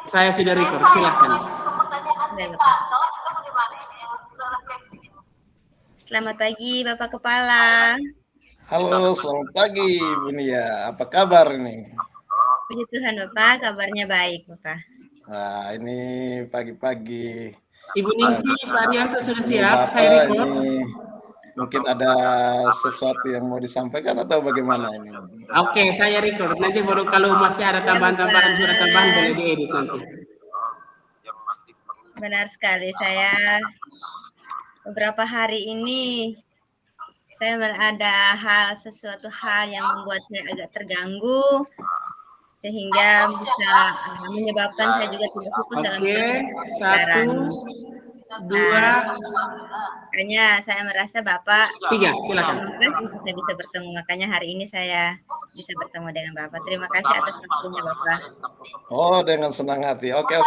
Saya sudah record, silahkan. Selamat pagi Bapak Kepala. Halo, selamat pagi Bu Nia. Apa kabar nih? Puji Tuhan Bapak, kabarnya baik Bapak. Nah, ini pagi-pagi. Ibu Ningsi, Pak Arianto sudah Ini siap, Bapak saya record. ini mungkin ada sesuatu yang mau disampaikan atau bagaimana ini? Oke, saya record. Nanti baru kalau masih ada tambahan-tambahan, surat tambahan boleh diedit nanti. Benar sekali, saya beberapa hari ini saya ada sesuatu hal yang membuat saya agak terganggu sehingga bisa menyebabkan saya juga tidak fokus dalam proses pelajaran. 1, 2, Makanya saya merasa Bapak 3, silakan. terima kasih untuk saya bisa bertemu. Makanya hari ini saya bisa bertemu dengan Bapak. Terima kasih atas waktunya Bapak. Oh, dengan senang hati. Oke.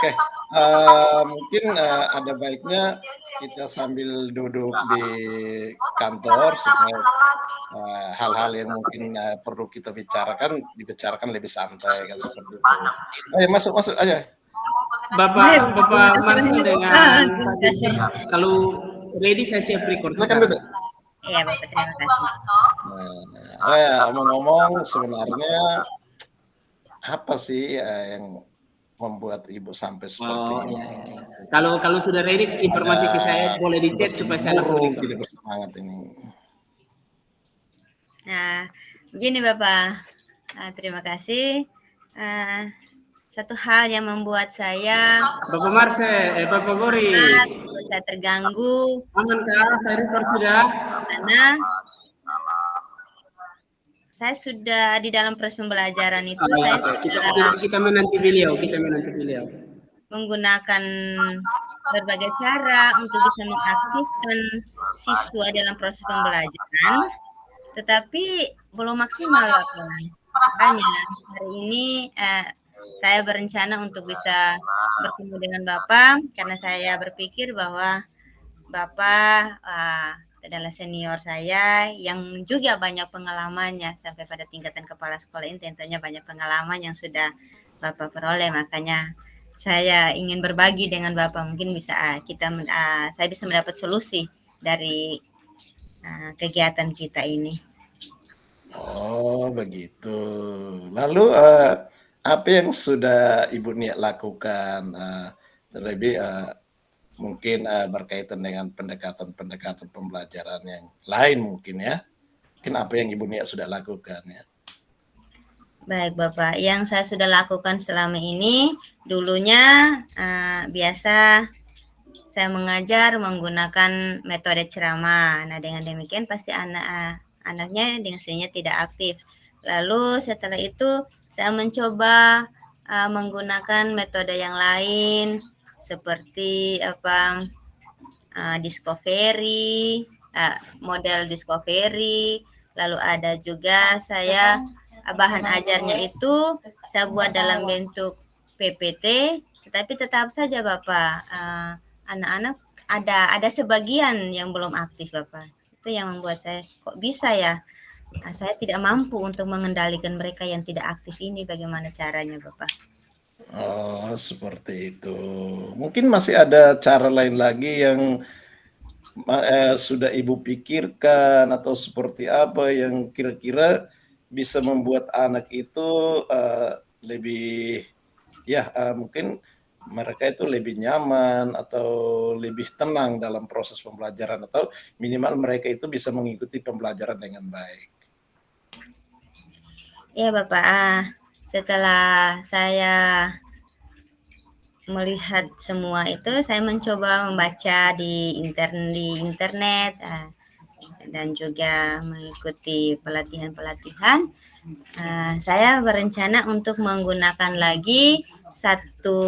Mungkin ada baiknya kita sambil duduk di kantor supaya hal-hal yang mungkin perlu kita dibicarakan lebih santai kan seperti itu. Ayo masuk aja. Bapak Marcel dengan Pak Sisi, kalau ready saya siap record. Silakan duduk. Iya Bapak, terima kasih. Ngomong-ngomong sebenarnya apa sih yang membuat Ibu sampai seperti ini? Kalau sudah ready, informasi ke saya boleh di chat supaya saya langsung record. Tidak bersemangat ini. Nah, begini Bapak, terima kasih. Satu hal yang membuat saya Bapak Marcel, Bapak Boris, saya terganggu. Aman kah? Saya record sudah. Karena saya sudah di dalam proses pembelajaran itu kita menanti beliau, menggunakan berbagai cara untuk bisa mengaktifkan siswa dalam proses pembelajaran, tetapi belum maksimal Bapak. Makanya hari ini saya berencana untuk bisa bertemu dengan Bapak karena saya berpikir bahwa Bapak adalah senior saya yang juga banyak pengalamannya sampai pada tingkatan kepala sekolah ini, tentunya banyak pengalaman yang sudah Bapak peroleh. Makanya saya ingin berbagi dengan Bapak, mungkin bisa saya bisa mendapat solusi dari kegiatan kita ini. Oh begitu. Lalu apa yang sudah Ibu Nia lakukan terlebih mungkin berkaitan dengan pendekatan pembelajaran yang lain mungkin ya? Mungkin apa yang Ibu Nia sudah lakukan ya? Baik Bapak, yang saya sudah lakukan selama ini, dulunya biasa saya mengajar menggunakan metode ceramah. Nah dengan demikian pasti anaknya dengan sendirinya tidak aktif. Lalu setelah itu saya mencoba menggunakan metode yang lain seperti discovery, model discovery. Lalu ada juga saya bahan ajarnya itu saya buat dalam bentuk PPT, tetapi tetap saja Bapak anak-anak ada sebagian yang belum aktif Bapak. Itu yang membuat saya kok bisa ya, saya tidak mampu untuk mengendalikan mereka yang tidak aktif ini. Bagaimana caranya Bapak? Oh seperti itu. Mungkin masih ada cara lain lagi yang sudah Ibu pikirkan atau seperti apa yang kira-kira bisa membuat anak itu lebih mungkin mereka itu lebih nyaman atau lebih tenang dalam proses pembelajaran atau minimal mereka itu bisa mengikuti pembelajaran dengan baik. Ya Bapak, setelah saya melihat semua itu, saya mencoba membaca di internet dan juga mengikuti pelatihan-pelatihan. Saya berencana untuk menggunakan lagi satu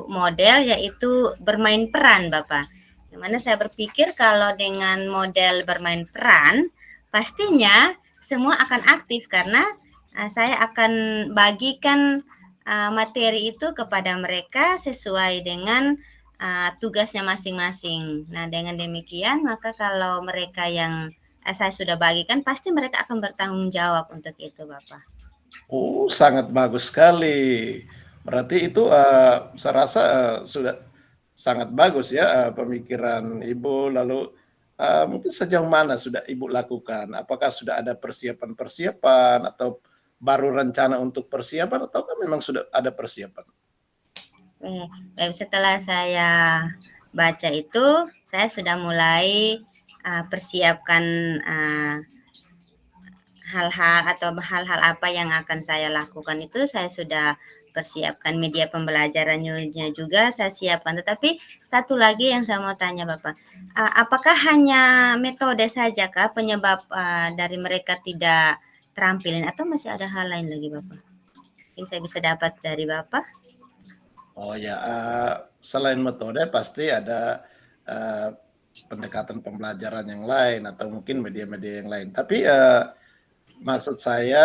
model, yaitu bermain peran Bapak. Dimana saya berpikir kalau dengan model bermain peran, pastinya semua akan aktif karena saya akan bagikan materi itu kepada mereka sesuai dengan tugasnya masing-masing. Nah dengan demikian maka kalau mereka yang saya sudah bagikan, pasti mereka akan bertanggung jawab untuk itu Bapak. Oh sangat bagus sekali. Berarti itu, saya rasa, sudah sangat bagus ya, pemikiran Ibu. Lalu, mungkin sejauh mana sudah Ibu lakukan? Apakah sudah ada persiapan-persiapan atau baru rencana untuk persiapan ataukah memang sudah ada persiapan? Setelah saya baca itu, saya sudah mulai persiapkan hal-hal apa yang akan saya lakukan itu saya sudah persiapkan media pembelajarannya juga saya siapkan. Tetapi satu lagi yang saya mau tanya Bapak, apakah hanya metode saja kah penyebab dari mereka tidak terampil atau masih ada hal lain lagi Bapak? Yang saya bisa dapat dari Bapak? Oh ya, selain metode pasti ada pendekatan pembelajaran yang lain atau mungkin media-media yang lain. Tapi maksud saya,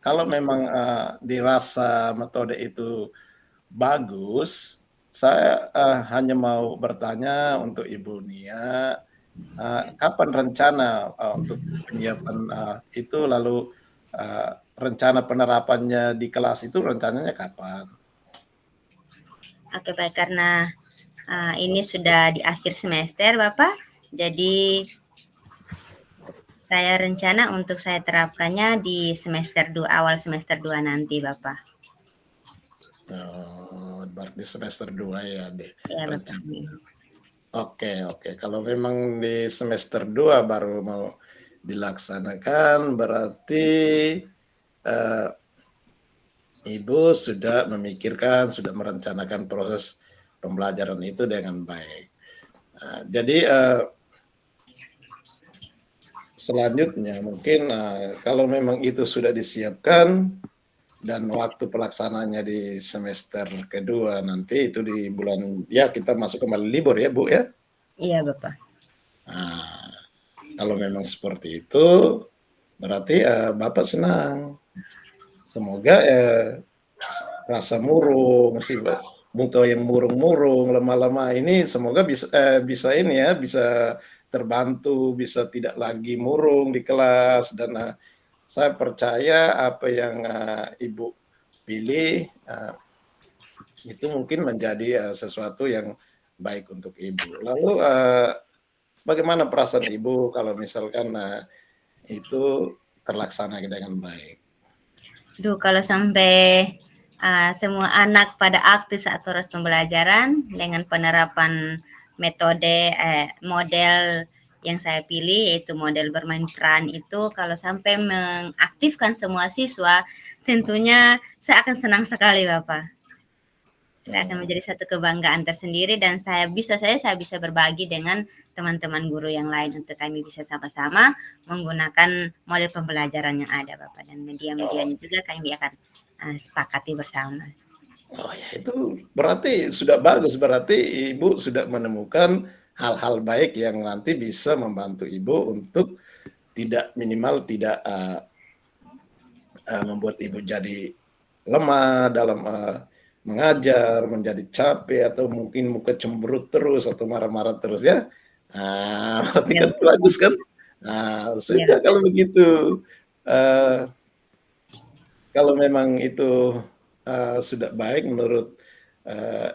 kalau memang dirasa metode itu bagus, saya hanya mau bertanya untuk Ibu Nia, kapan rencana untuk penyiapan itu, lalu rencana penerapannya di kelas itu rencananya kapan? Oke baik, karena ini sudah di akhir semester Bapak, jadi saya rencana untuk saya terapkannya di awal semester 2 nanti Bapak. Berarti semester 2 ya deh. Ya Bapak. Oke. Kalau memang di semester 2 baru mau dilaksanakan, berarti Ibu sudah memikirkan, sudah merencanakan proses pembelajaran itu dengan baik. Jadi selanjutnya mungkin kalau memang itu sudah disiapkan dan waktu pelaksananya di semester kedua nanti itu di bulan, ya kita masuk kembali libur ya Bu ya? Iya Bapak. Kalau memang seperti itu berarti Bapak senang. Semoga rasa murung, muka yang murung-murung, lemah-lemah ini semoga bisa ini ya, bisa terbantu, bisa tidak lagi murung di kelas. Dan saya percaya apa yang Ibu pilih itu mungkin menjadi sesuatu yang baik untuk Ibu. Lalu bagaimana perasaan Ibu kalau misalkan itu terlaksana dengan baik? Kalau sampai semua anak pada aktif saat proses pembelajaran dengan penerapan metode model yang saya pilih yaitu model bermain peran itu, kalau sampai mengaktifkan semua siswa, tentunya saya akan senang sekali Bapak. Saya akan menjadi satu kebanggaan tersendiri dan saya bisa berbagi dengan teman-teman guru yang lain untuk kami bisa sama-sama menggunakan model pembelajaran yang ada Bapak, dan media-medianya juga kami akan sepakati bersama. Oh ya, itu berarti sudah bagus, berarti Ibu sudah menemukan hal-hal baik yang nanti bisa membantu Ibu untuk minimal tidak membuat Ibu jadi lemah dalam mengajar, menjadi capek atau mungkin muka cemberut terus atau marah-marah terus ya. Berarti kan bagus kan? Sudah kalau begitu. Kalau memang itu sudah baik menurut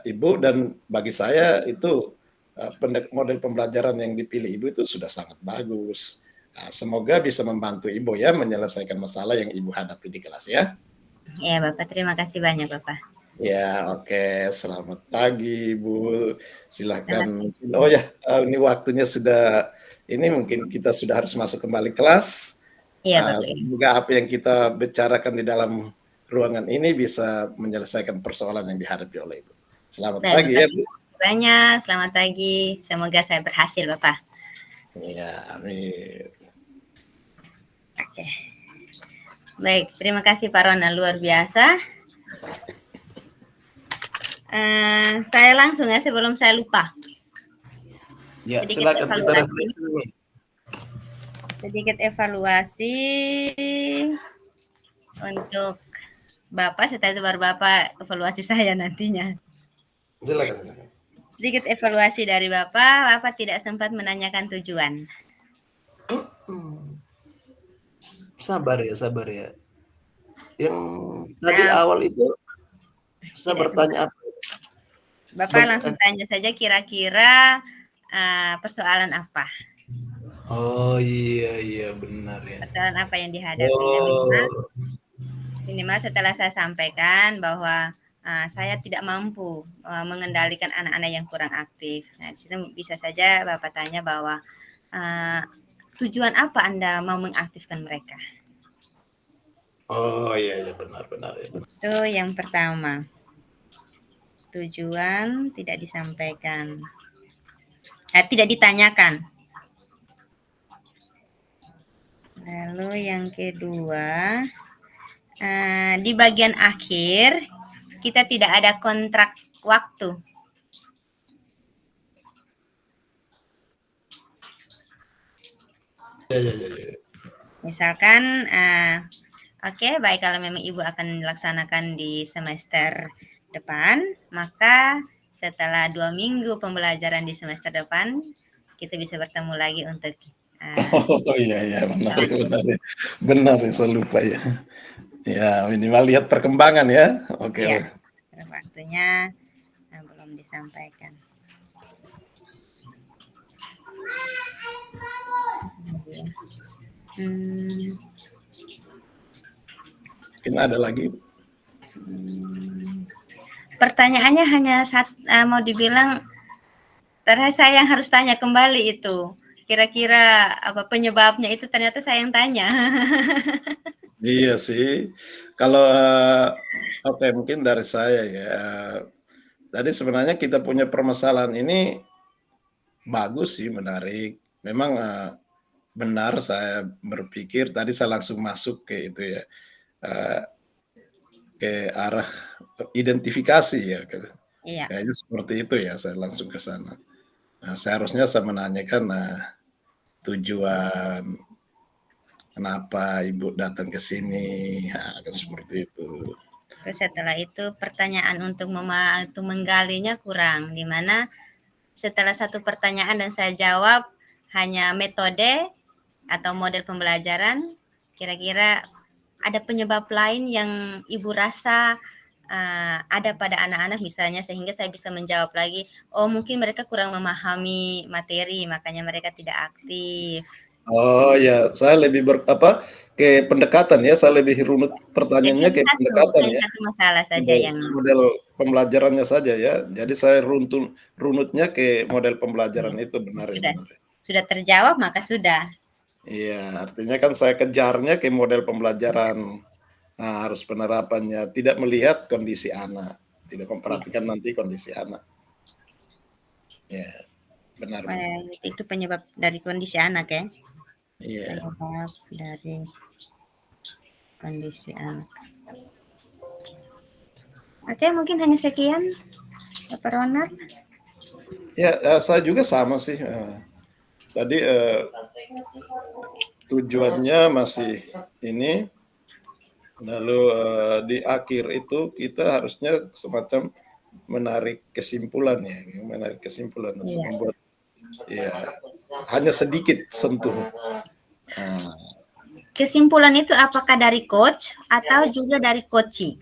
Ibu, dan bagi saya itu model pembelajaran yang dipilih Ibu itu sudah sangat bagus. Semoga bisa membantu Ibu ya menyelesaikan masalah yang Ibu hadapi di kelas ya. Ya Bapak, terima kasih banyak Bapak. Ya oke, selamat pagi Ibu. Silakan. Oh ya, ini waktunya sudah, ini mungkin kita sudah harus masuk kembali kelas. Iya Bapak. Semoga apa yang kita bicarakan di dalam ruangan ini bisa menyelesaikan persoalan yang dihadapi oleh Ibu. Selamat pagi ya Bu. Banyak, selamat pagi. Semoga saya berhasil Bapak. Iya, amin. Oke. Baik, terima kasih Pak Ronald, luar biasa. Saya langsung ya sebelum saya lupa. Ya, silakan kita refleksi. Sedikit evaluasi untuk Bapak, setelah itu baru Bapak evaluasi saya nantinya. Silakan. Sedikit evaluasi dari Bapak tidak sempat menanyakan tujuan. Sabar ya. Yang tadi awal itu Saya Tidak bertanya apa? Bapak langsung tanya saja kira-kira persoalan apa? Oh iya benar ya. Persoalan apa yang dihadapinya minimal setelah saya sampaikan bahwa saya tidak mampu mengendalikan anak-anak yang kurang aktif. Nah, di situ bisa saja Bapak tanya bahwa tujuan apa Anda mau mengaktifkan mereka? Oh iya benar ya. Itu yang pertama. Tujuan tidak disampaikan. Tidak ditanyakan. Lalu yang kedua, di bagian akhir kita tidak ada kontrak waktu. Ya. Misalkan, oke, baik kalau memang Ibu akan melaksanakan di semester depan, maka setelah 2 minggu pembelajaran di semester depan, kita bisa bertemu lagi untuk oh iya benar ya, saya lupa ya. Ya minimal lihat perkembangan ya. Oke. Ya, waktunya belum disampaikan. Mungkin ada lagi. Pertanyaannya hanya mau dibilang ternyata saya yang harus tanya kembali itu. Kira-kira apa penyebabnya itu ternyata saya yang tanya. Iya sih. Kalau oke mungkin dari saya ya. Tadi sebenarnya kita punya permasalahan ini bagus sih, menarik. Memang benar saya berpikir tadi saya langsung masuk ke itu ya. Ke arah identifikasi ya. Iya. Kayaknya seperti itu ya, saya langsung ke sana. Nah, seharusnya saya menanyakan tujuan kenapa Ibu datang ke sini, kan seperti itu. Terus setelah itu pertanyaan untuk menggalinya kurang, di mana setelah satu pertanyaan dan saya jawab hanya metode atau model pembelajaran, kira-kira ada penyebab lain yang Ibu rasa ada pada anak-anak misalnya sehingga saya bisa menjawab lagi, oh mungkin mereka kurang memahami materi makanya mereka tidak aktif. Oh ya, saya lebih ke pendekatan ya, saya lebih runut pertanyaannya ke pendekatan ya. Satu masalah saja yang Model pembelajarannya saja ya. Jadi saya runutnya ke model pembelajaran itu benar ya. Sudah terjawab maka sudah. Iya, artinya kan saya kejarnya ke model pembelajaran. Nah, harus penerapannya tidak melihat kondisi anak, tidak memperhatikan nanti kondisi anak. Ya, benar. Itu penyebab dari kondisi anak ya. Iya. Penyebab dari kondisi anak. Oke, mungkin hanya sekian, Bapak Ronald. Ya, saya juga sama sih. Tadi tujuannya masih ini. Lalu di akhir itu kita harusnya semacam menarik kesimpulan ya, untuk membuat ya hanya sedikit sentuh. Kesimpulan itu apakah dari coach atau juga dari coaching?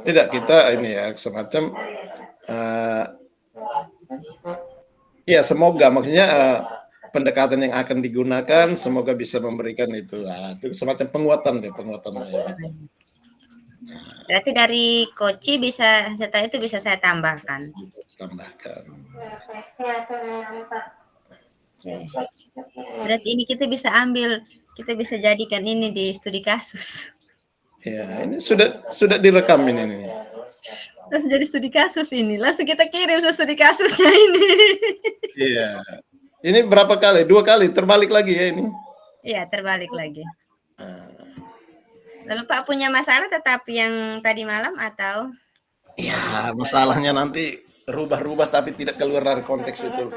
Tidak, kita ini ya semacam ya semoga maksudnya pendekatan yang akan digunakan semoga bisa memberikan itu semacam penguatan. Berarti dari coach bisa setelah itu bisa saya tambahkan. Berarti ini kita bisa jadikan ini di studi kasus. Ya, ini sudah direkam ini. Langsung jadi studi kasus ini. Langsung kita kirim studi kasusnya ini. Iya. Ini berapa kali? 2 kali terbalik lagi ya ini. Iya, terbalik lagi. Lalu Pak punya masalah tetap yang tadi malam atau? Ya, masalahnya nanti rubah-rubah tapi tidak keluar dari konteks itu.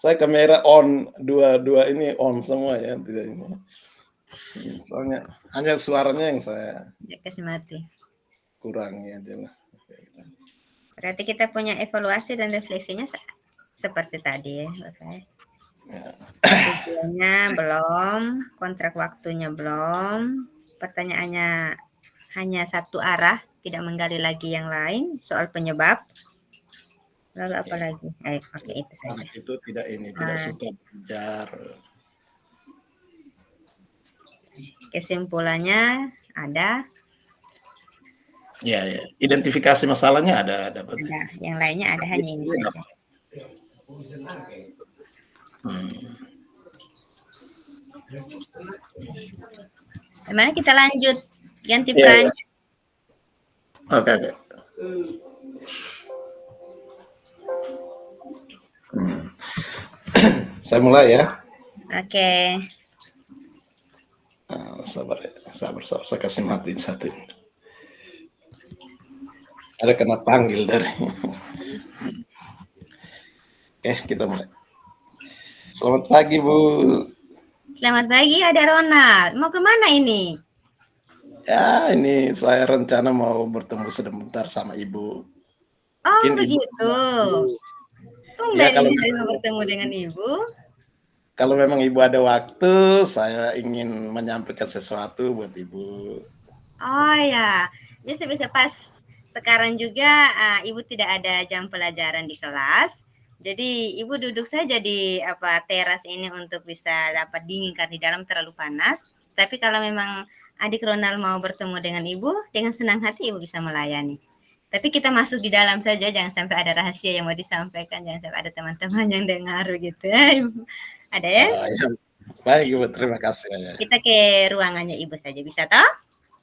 Saya kamera on, dua ini on semua ya, tidak ini. Soalnya hanya suaranya yang saya kasih mati. Kurangi aja lah. Berarti kita punya evaluasi dan refleksinya seperti tadi ya, Bapak. Ya. Tujuannya belum, kontrak waktunya belum, pertanyaannya hanya satu arah, tidak menggali lagi yang lain soal penyebab. Lalu apa Ya. lagi? Oke, itu saja. Anak itu tidak suka belajar. Kesimpulannya ada. Ya, ya. Identifikasi masalahnya ada. Ada, yang lainnya ada, hanya ini saja. Gimana kita lanjut? Ganti peran. Ya. Oke. Saya mulai ya. Oke. Sabar. Saya kasih matiin satu. Ada kena panggil dari. Oke, kita mulai. Selamat pagi, Bu. Selamat pagi, ada Ronald. Mau kemana ini? Ya, ini saya rencana mau bertemu sebentar sama Ibu. Oh, Mungkin begitu. Ya, Tumben ini mau bertemu dengan Ibu. Kalau memang Ibu ada waktu, saya ingin menyampaikan sesuatu buat Ibu. Oh ya, bisa pas sekarang juga Ibu tidak ada jam pelajaran di kelas. Jadi Ibu duduk saja di teras ini untuk bisa dapat dingin karena di dalam terlalu panas. Tapi kalau memang adik Ronald mau bertemu dengan Ibu, dengan senang hati Ibu bisa melayani. Tapi kita masuk di dalam saja, jangan sampai ada rahasia yang mau disampaikan, jangan sampai ada teman-teman yang dengar gitu. Ada ya? Ya. Baik, Ibu, terima kasih. Ya. Kita ke ruangannya Ibu saja, bisa toh?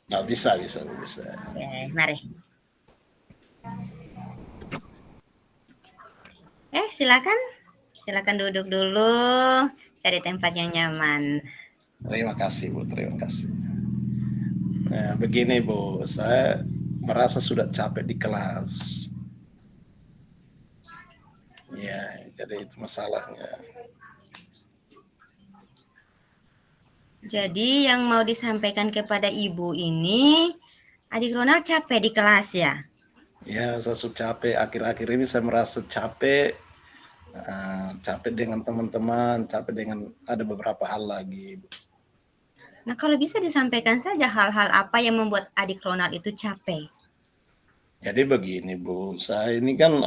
Nah, bisa. Oke, mari. Silakan duduk dulu, cari tempat yang nyaman. Terima kasih, Bu, Nah, begini, Bu, saya merasa sudah capek di kelas. Ya, jadi itu masalahnya. Jadi yang mau disampaikan kepada Ibu ini, adik Ronald capek di kelas ya? Ya, saya sudah capek. Akhir-akhir ini saya merasa capek. Capek dengan teman-teman, capek dengan ada beberapa hal lagi. Nah, kalau bisa disampaikan saja hal-hal apa yang membuat adik Ronald itu capek? Jadi begini, Bu, saya ini kan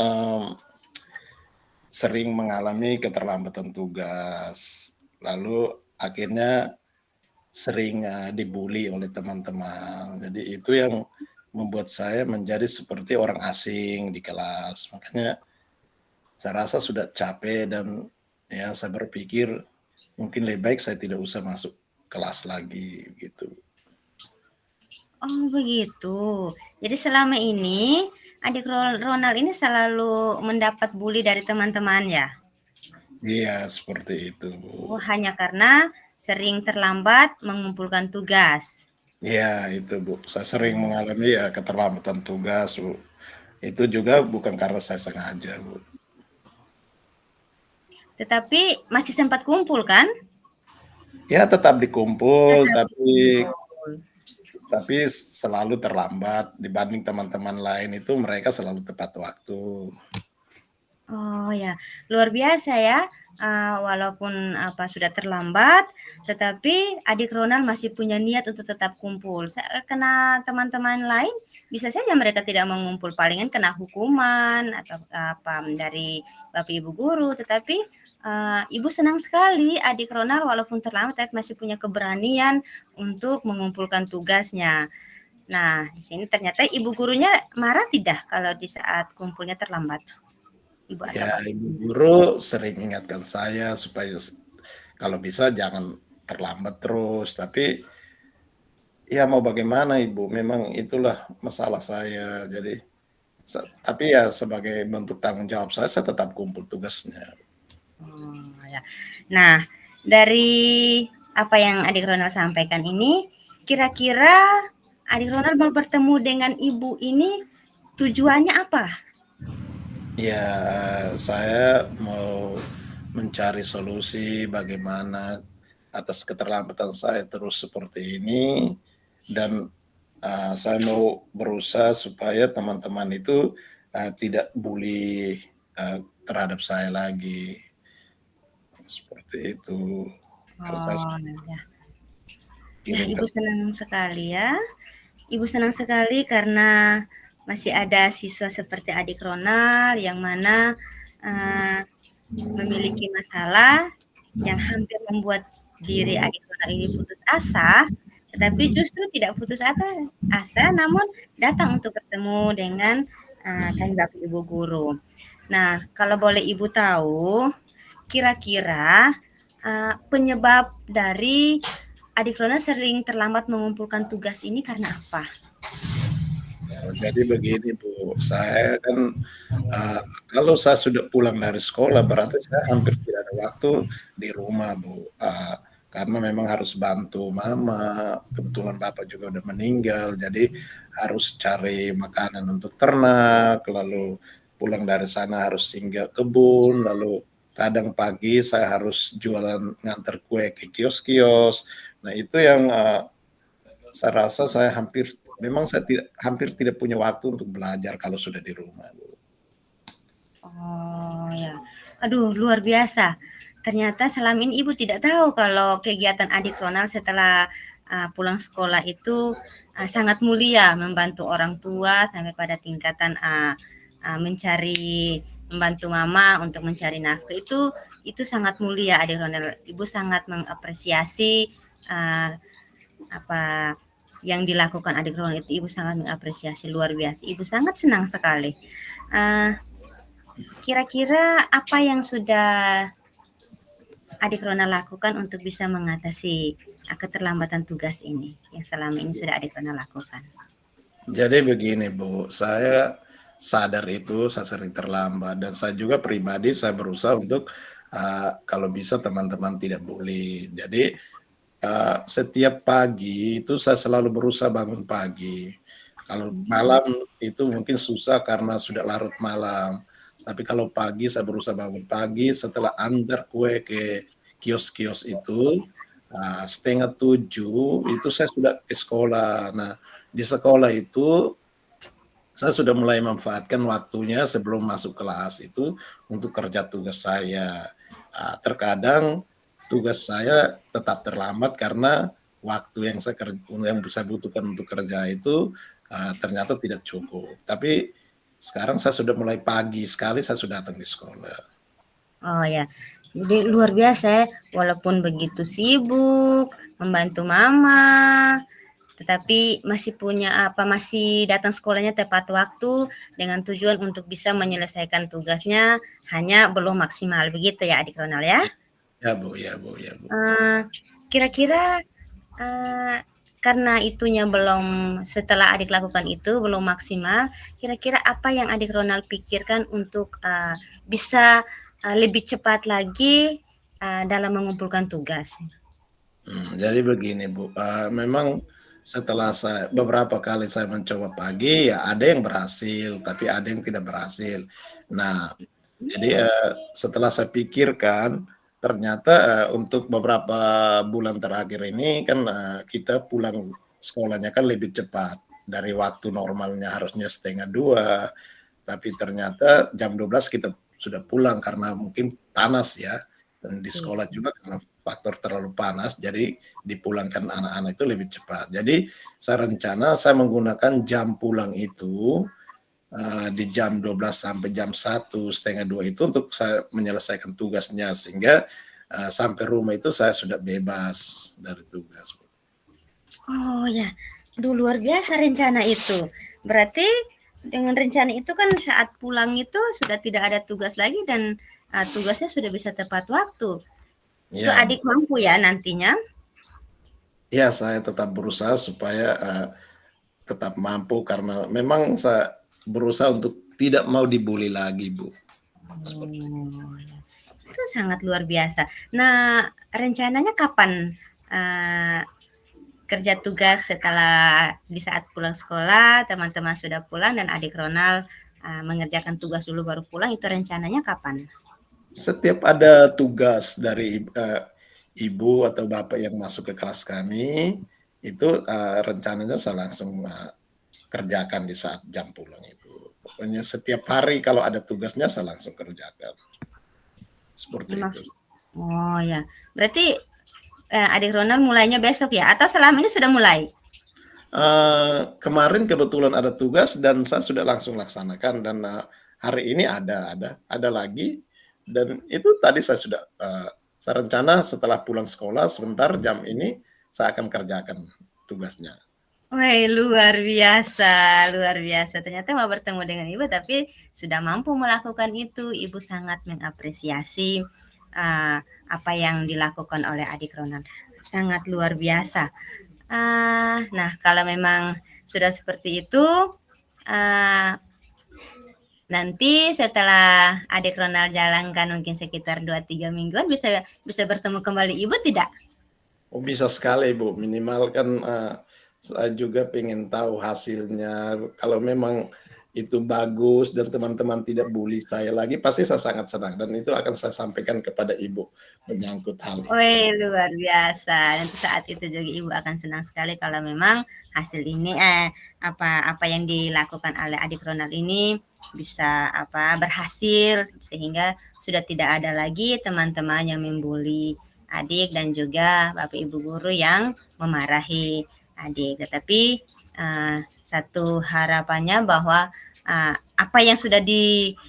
sering mengalami keterlambatan tugas, lalu akhirnya sering dibully oleh teman-teman. Jadi itu yang membuat saya menjadi seperti orang asing di kelas. Makanya saya rasa sudah capek dan ya saya berpikir mungkin lebih baik saya tidak usah masuk kelas lagi gitu. Oh, begitu. Jadi selama ini adik Ronald ini selalu mendapat bully dari teman-teman ya? Iya, seperti itu, Bu. Oh, hanya karena sering terlambat mengumpulkan tugas. Iya, itu, Bu. Saya sering mengalami ya keterlambatan tugas, Bu. Itu juga bukan karena saya sengaja, Bu. Tetapi masih sempat kumpul kan? Ya, tetap dikumpul, tapi selalu terlambat dibanding teman-teman lain itu mereka selalu tepat waktu. Oh ya, luar biasa ya. Walaupun sudah terlambat, tetapi adik Ronald masih punya niat untuk tetap kumpul. Kena teman-teman lain, bisa saja mereka tidak mengumpul, palingan kena hukuman atau dari bapak ibu guru. Tetapi ibu senang sekali adik Ronald walaupun terlambat, tapi masih punya keberanian untuk mengumpulkan tugasnya. Nah, di sini ternyata ibu gurunya marah tidak kalau di saat kumpulnya terlambat? Ibu guru sering ingatkan saya supaya kalau bisa jangan terlambat terus, tapi ya mau bagaimana Ibu, memang itulah masalah saya. Jadi tapi ya sebagai bentuk tanggung jawab saya tetap kumpul tugasnya. Ya. Nah, dari apa yang adik Ronald sampaikan ini, kira-kira adik Ronald mau bertemu dengan ibu ini tujuannya apa? Ya, saya mau mencari solusi bagaimana atas keterlambatan saya terus seperti ini, dan saya mau berusaha supaya teman-teman itu tidak bully terhadap saya lagi. Seperti seperti itu. Harus saya Oh, ya. Ya, kirim ke Ibu senang sekali ya. Ibu senang sekali karena masih ada siswa seperti adik Ronald yang mana memiliki masalah yang hampir membuat diri adik Ronald ini putus asa, tetapi justru tidak putus asa, namun datang untuk bertemu dengan kami Bapak Ibu guru. Nah, kalau boleh Ibu tahu, kira-kira penyebab dari adik Ronald sering terlambat mengumpulkan tugas ini karena apa? Jadi begini Bu, saya kan kalau saya sudah pulang dari sekolah berarti saya hampir tidak ada waktu di rumah Bu. Karena memang harus bantu mama, kebetulan bapak juga udah meninggal, jadi harus cari makanan untuk ternak, lalu pulang dari sana harus singgah kebun, lalu kadang pagi saya harus jualan ngantar kue ke kios-kios. Nah itu yang saya rasa saya hampir tidak punya waktu untuk belajar kalau sudah di rumah, Bu. Oh ya, aduh luar biasa. Ternyata selama ini Ibu tidak tahu kalau kegiatan adik Ronald setelah pulang sekolah itu sangat mulia, membantu orang tua sampai pada tingkatan membantu mama untuk mencari nafkah, itu sangat mulia adik Ronald. Ibu sangat mengapresiasi apa yang dilakukan adik Ronald itu. Ibu sangat mengapresiasi, luar biasa. Ibu sangat senang sekali. Kira-kira apa yang sudah adik Ronald lakukan untuk bisa mengatasi keterlambatan tugas ini yang selama ini sudah adik Ronald lakukan? Jadi begini Bu, saya sadar itu saya sering terlambat dan saya juga pribadi saya berusaha untuk kalau bisa teman-teman tidak bully. Jadi setiap pagi itu saya selalu berusaha bangun pagi. Kalau malam itu mungkin susah karena sudah larut malam. Tapi kalau pagi saya berusaha bangun pagi setelah antar kue ke kios-kios itu, 6:30 itu saya sudah ke sekolah. Nah, di sekolah itu saya sudah mulai memanfaatkan waktunya sebelum masuk kelas itu untuk kerja tugas saya. Terkadang tugas saya tetap terlambat karena waktu yang saya butuhkan untuk kerja itu ternyata tidak cukup. Tapi sekarang saya sudah mulai pagi sekali saya sudah datang di sekolah. Oh ya, jadi luar biasa ya, walaupun begitu sibuk membantu mama, tetapi masih datang sekolahnya tepat waktu dengan tujuan untuk bisa menyelesaikan tugasnya, hanya belum maksimal, begitu ya adik Ronald ya? Ya Bu, ya Bu, ya Bu. Kira-kira karena setelah adik lakukan itu belum maksimal, kira-kira apa yang adik Ronald pikirkan untuk bisa lebih cepat lagi dalam mengumpulkan tugas? Jadi begini Bu, memang setelah beberapa kali saya mencoba pagi, ya ada yang berhasil, tapi ada yang tidak berhasil. Nah, jadi setelah saya pikirkan, ternyata untuk beberapa bulan terakhir ini kan kita pulang sekolahnya kan lebih cepat dari waktu normalnya harusnya 1:30, tapi ternyata jam 12 kita sudah pulang karena mungkin panas ya, dan di sekolah juga karena faktor terlalu panas, jadi dipulangkan anak-anak itu lebih cepat. Jadi saya menggunakan jam pulang itu di jam 12 sampai jam 1, 1:30 itu untuk saya menyelesaikan tugasnya sehingga sampai rumah itu saya sudah bebas dari tugas. Oh ya, luar biasa rencana itu. Berarti dengan rencana itu kan saat pulang itu sudah tidak ada tugas lagi dan tugasnya sudah bisa tepat waktu. Itu Ya, adik mampu ya nantinya? ya saya tetap berusaha supaya tetap mampu karena memang saya berusaha untuk tidak mau dibully lagi, Bu. Itu sangat luar biasa. Nah, rencananya kapan kerja tugas setelah di saat pulang sekolah, teman-teman sudah pulang dan adik Ronald mengerjakan tugas dulu baru pulang, itu rencananya kapan? Setiap ada tugas dari ibu atau bapak yang masuk ke kelas kami, itu rencananya saya langsung kerjakan di saat jam pulang itu. Pokoknya setiap hari kalau ada tugasnya saya langsung kerjakan. Seperti itu. Oh ya, berarti adik Ronald mulainya besok ya? Atau selama ini sudah mulai? Kemarin kebetulan ada tugas dan saya sudah langsung laksanakan dan hari ini ada lagi dan itu tadi saya rencana setelah pulang sekolah sebentar jam ini saya akan kerjakan tugasnya. Wih, luar biasa, luar biasa. Ternyata mau bertemu dengan Ibu, tapi sudah mampu melakukan itu. Ibu sangat mengapresiasi apa yang dilakukan oleh adik Ronald. Sangat luar biasa. Nah, kalau memang sudah seperti itu, nanti setelah adik Ronald jalankan mungkin sekitar 2-3 mingguan bisa bertemu kembali Ibu tidak? Oh, bisa sekali Bu, minimal kan saya juga pengen tahu hasilnya. Kalau memang itu bagus dan teman-teman tidak bully saya lagi, pasti saya sangat senang dan itu akan saya sampaikan kepada Ibu menyangkut hal ini. Wih, luar biasa. Nanti saat itu juga Ibu akan senang sekali kalau memang hasil ini apa yang dilakukan oleh adik Ronald ini bisa berhasil sehingga sudah tidak ada lagi teman-teman yang membuli adik dan juga Bapak Ibu guru yang memarahi adik. Tetapi satu harapannya bahwa apa yang sudah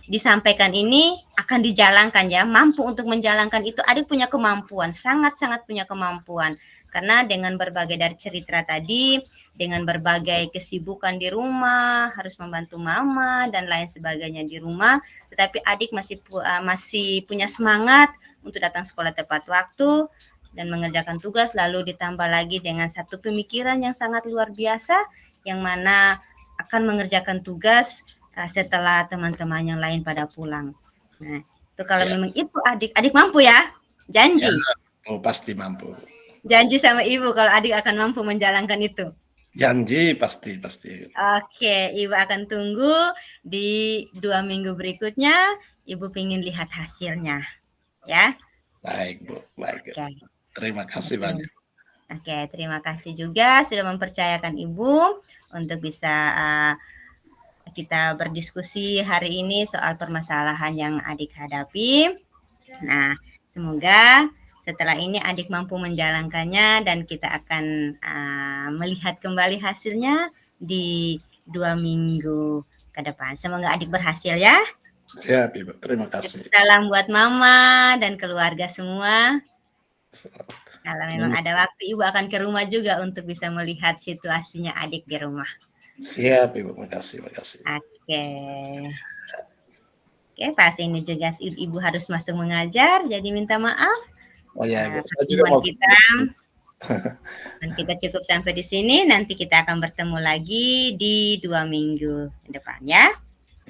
disampaikan ini akan dijalankan ya, mampu untuk menjalankan itu. Adik punya kemampuan, sangat-sangat punya kemampuan. Karena dengan berbagai dari cerita tadi, dengan berbagai kesibukan di rumah, harus membantu mama dan lain sebagainya di rumah, tetapi adik masih punya semangat untuk datang sekolah tepat waktu dan mengerjakan tugas, lalu ditambah lagi dengan satu pemikiran yang sangat luar biasa, yang mana akan mengerjakan tugas setelah teman-teman yang lain pada pulang. Nah, itu kalau memang itu adik mampu ya, janji. Ya, oh, pasti mampu. Janji sama Ibu kalau adik akan mampu menjalankan itu. Janji pasti. Oke, Ibu akan tunggu di 2 minggu berikutnya. Ibu ingin lihat hasilnya, ya. Baik Bu, baik. Okay. Terima kasih banyak. Oke, terima kasih juga sudah mempercayakan Ibu untuk bisa kita berdiskusi hari ini soal permasalahan yang adik hadapi. Nah, semoga setelah ini adik mampu menjalankannya dan kita akan melihat kembali hasilnya di 2 minggu ke depan. Semoga adik berhasil ya. Siap Ibu, terima kasih. Salam buat Mama dan keluarga semua. Kalau memang ada waktu, Ibu akan ke rumah juga untuk bisa melihat situasinya adik di rumah. Siap Ibu, makasih. Oke, pas ini juga Ibu harus masuk mengajar, jadi minta maaf. Oh ya, saya juga mau dan kita cukup sampai di sini. Nanti kita akan bertemu lagi di 2 minggu ke depan ya.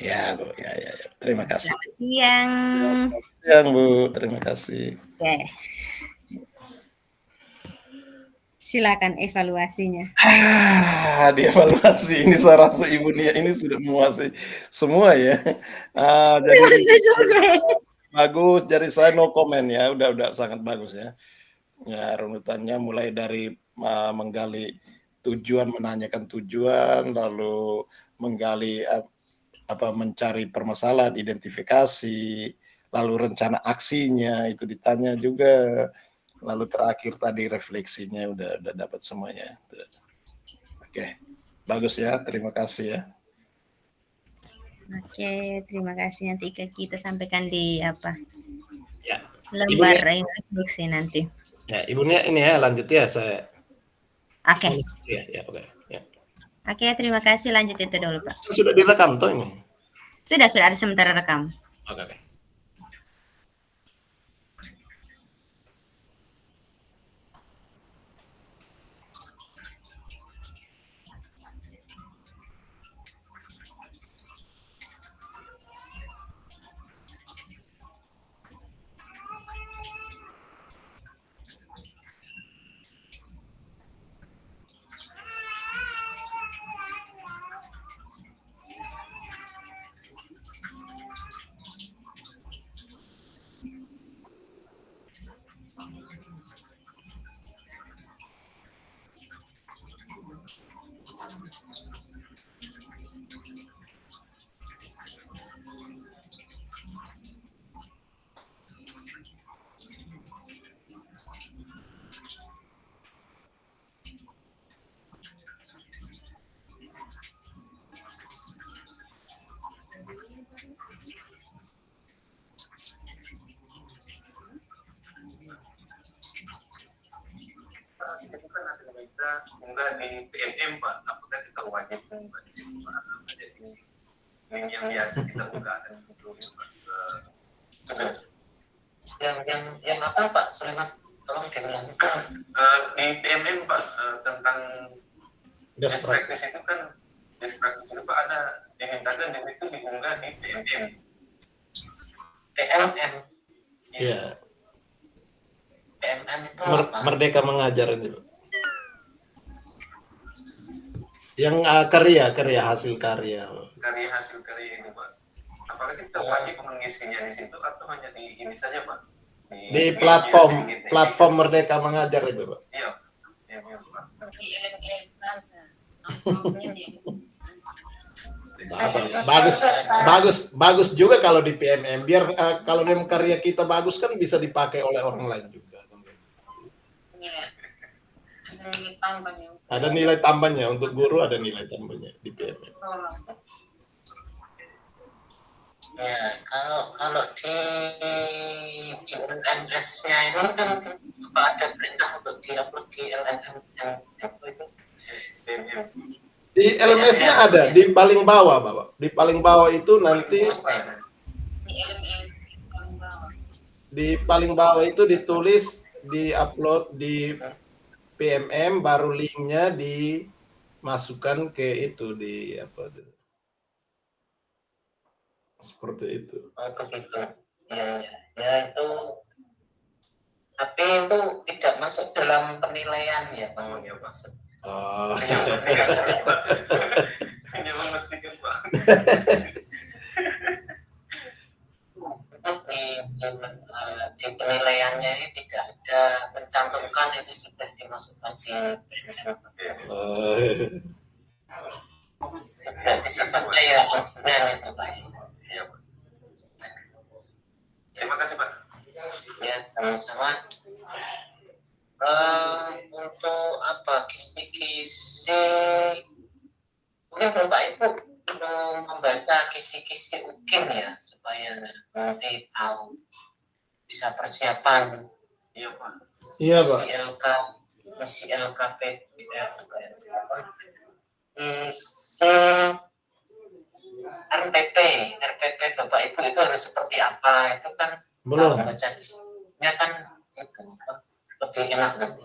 Ya Bu, ya. Terima kasih. Selamat siang. Selamat siang Bu, terima kasih. Oke. Silakan evaluasinya. Dievaluasi ini saya rasa Ibu Nia ini sudah menguasai semua ya. Jadi bagus, jadi saya no comment ya, udah sangat bagus ya. Ya, runutannya mulai dari menggali tujuan, menanyakan tujuan, lalu menggali mencari permasalahan, identifikasi, lalu rencana aksinya itu ditanya juga. Lalu terakhir tadi refleksinya udah dapat semuanya. Oke, bagus ya, terima kasih ya. Oke, terima kasih. Nanti kita sampaikan di Ya. lembar instruksi nanti. Ya, Ibunya ini ya lanjut ya saya. Oke. Ya, oke. Ya. Oke, terima kasih. Lanjut itu dulu Pak. Sudah direkam toh ini? Sudah ada sementara rekam. Oke. praktis itu kan ada minta unggah di PMM Pak, apakah kita wajib unggah di situ Pak? Jadi link yang biasa kita unggah dan itu terus yang apa Pak Sulaiman? Tolong diulang. Di PMM Pak, tentang best practice itu kan, best practice itu Pak ada dimintakan di situ diunggah di PMM. PMM. Iya. PMM itu Merdeka Mengajar itu. Yang karya hasil karya. Karya hasil karya itu Pak. Apakah kita wajib mengisinya di situ atau hanya di ini saja Pak? Di platform Merdeka Mengajar itu Pak. Iya. Iya Pak. Bagus juga kalau di PMM, biar kalau memang karya kita bagus kan bisa dipakai oleh orang lain juga. Ada nilai tambahnya untuk guru, ada nilai tambahnya di PMM. Ya, kalau di LMS-nya itu kan ada perintah untuk diupload di LMS itu. Di LMS-nya ada di paling bawah, Bapak. Di paling bawah itu nanti di paling bawah itu ditulis di-upload di PMM, baru linknya dimasukkan ke itu di apa itu. Seperti itu. Begitu. Ya itu. Tapi itu tidak masuk dalam penilaian ya, Bang. Ya masuk. Oh. Hanya memastikan Pak. Di penilaiannya ini tidak ada mencantumkan itu sudah dimasukkan di PMM. Berarti sesungguhnya ya benar itu Pak. Iya Pak. Terima kasih Pak. Ya sama-sama. Untuk apa kisi-kisi mungkin Bapak Ibu membaca kisi-kisi UKIM ya supaya nanti tahu bisa persiapan. Iya Pak. Iya Pak. Isi LKP RPP Bapak Ibu itu harus seperti apa, itu kan Belum. Baca isinya kan itu lebih enak nanti.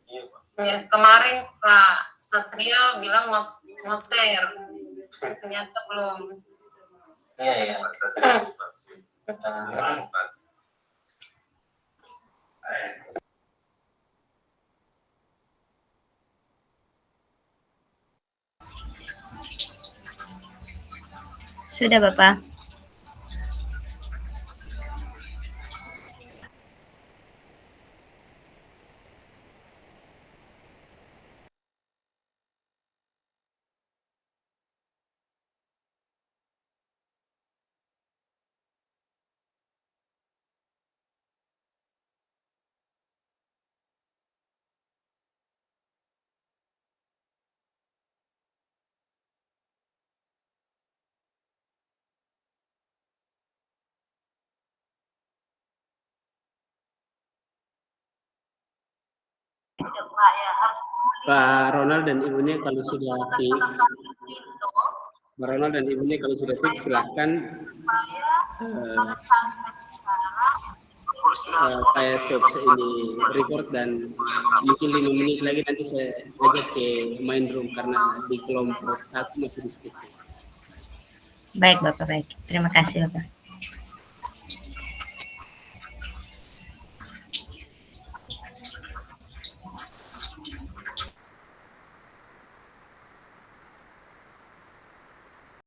Iya Pak. Ya, kemarin Pak Satrio bilang mau share, ternyata belum. Iya. Pak Satrio Pak. Pak. Sudah Bapak. Pak Ronald dan Ibunya kalau sudah fix, silahkan saya stop ini record dan mungkin 5 menit lagi nanti saya ajak ke main room karena di kelompok 1 masih diskusi. Baik Bapak, baik. Terima kasih Bapak.